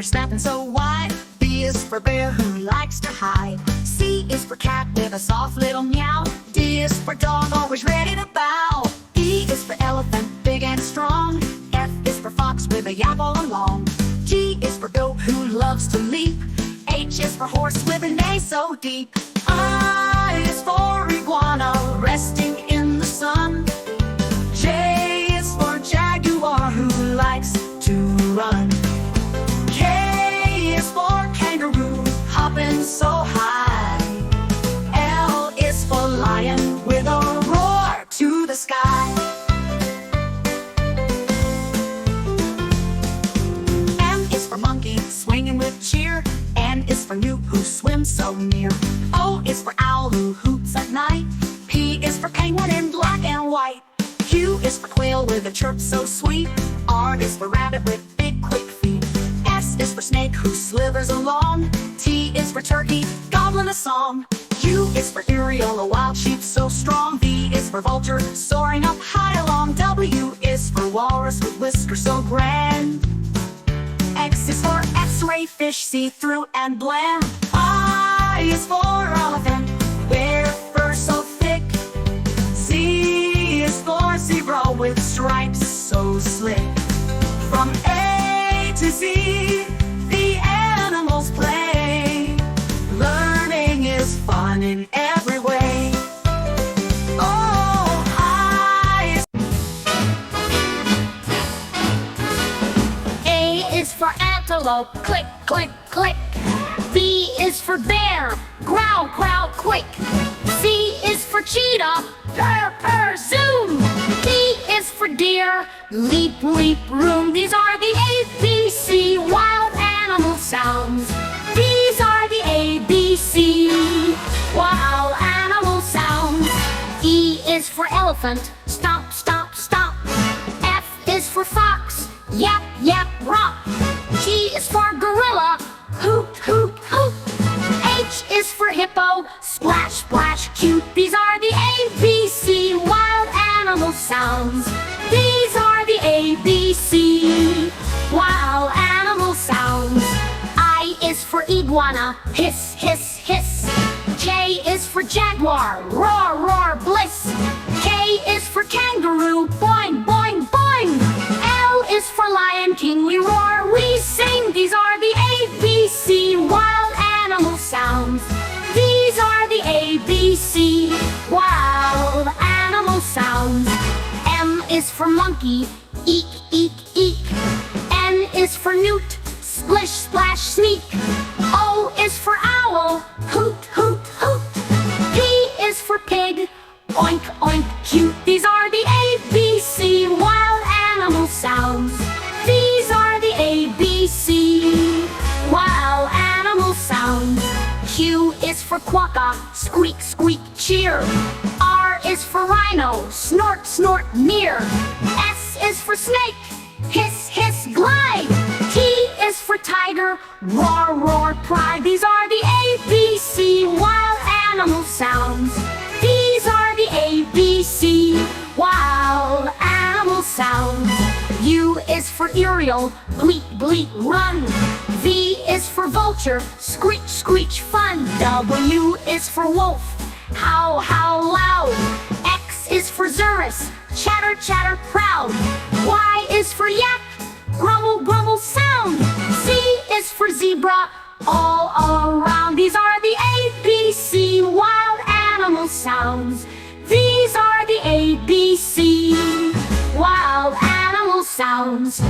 alligator snapping so wide. B is for bear who likes to hide. C is for cat with a soft little meow. D is for dog always ready to bow. E is for elephant big and strong. F is for fox with a yap all along. G is for goat who loves to leap. H is for horse with a neigh so deep. I is for iguana resting in the sun. J is for jaguar who likes to run. K is for kangaroo hopping so high. L is for lion with a roar to the sky. M is for monkey swinging with cheer. N is for newt who swims so near. O is for owl who hoots at night. P is for penguin in black and white. Q is for quail with a chirp so sweet. R is for rabbit with big quick feet. S is for snake who slithers along. T is for turkey gobbling a song. U is for Ariel, a wild sheep so strong. V is for vulture soaring up high along. W is for walrus with whiskers so grand. X is for X-ray fish see-through and bland. I is for elephant with fur so thick. Z is for zebra with stripes so slick. From A to Z, the animals play. Learning is fun in every way. Oh, I is A is for antelope, click, click, click. B is for bear, growl, growl, quick. C is for cheetah, purr, purr, zoom. D is for deer, leap, leap, room. These are the ABC wild animal sounds. These are the ABC wild animal sounds. E is for elephant, stomp, stomp, stomp. F is for fox, yap, yap, romp. G is for gorilla, hoot, hoot, hoot. H is for hippo, splash, splash, cute. These are the ABC wild animal sounds. These are the ABC wild animal sounds. I is for iguana, hiss, hiss, hiss. J is for jaguar, roar, roar, bliss. K is for kangaroo, boing, boing, boing. L is for lion, king, we roar, we sing. These are the ABC wild animal sounds. These are the ABC wild animal sounds. M is for monkey, eek, eek, eek. N is for newt, splish, splash, sneak. O is for owl, hoot, hoot, hoot. P is for pig, oink, oink, cute. These are the ABC wild animal sounds. These are the ABC wild animal sounds. Q is for quokka, squeak, squeak, cheer. R is for rhino, snort, snort, near. S is for snake, hiss, hiss, glide. T is for tiger, roar, roar, pride. These are the ABC wild animal sounds. These are the ABC wild animal sounds. U is for Ariel, bleat, bleat, run. V is for vulture, screech, screech, fun. W is for wolf, howl, howl, loud. X is for Zurus, chatter, chatter, proud. Y is for yak, grumble, grumble, sound. Z is for zebra, all around. These are the ABC wild animal sounds. These are the ABC wild animal sounds.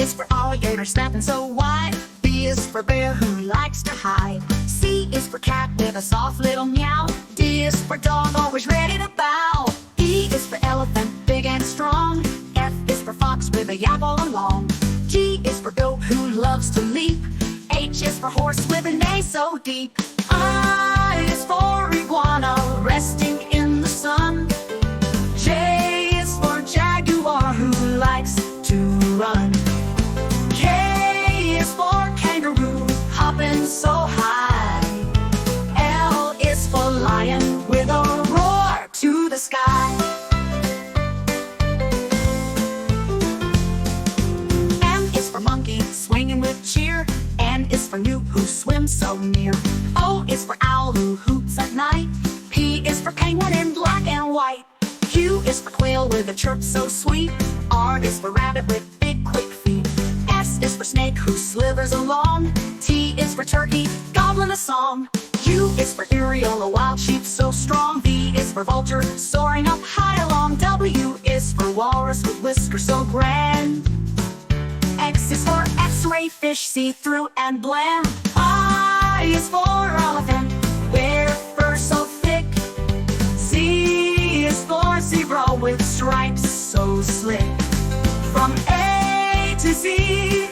is for alligator snapping so wide. B is for bear who likes to hide. C is for cat with a soft little meow. D is for dog always ready to bow. E is for elephant big and strong. F is for fox with a yap all along. G is for goat who loves to leap. H is for horse with a neigh so deep. I is is for iguana, resting in the sun. J is for jaguar, who likes to run. K is for kangaroo, hopping so high. L is for lion, with a roar to the sky. M is for monkey, swinging with cheer. N is for newt, who swims so near. O is for owl, who hoots at night. P is for penguin in black and white. Q is for quail, with a chirp so sweet. R is for rabbit with big quick feet. S is for snake, who slithers along. T is for turkey, gobbling a song. U is for Ariel, a wild sheep so strong. V is for vulture, soaring up high along. W is for walrus, with whiskers so grand. X is for X-ray fish, see-through and bland. I is for elephant, with fur so thick. Z is for zebra, with stripes so slick. From A to Z,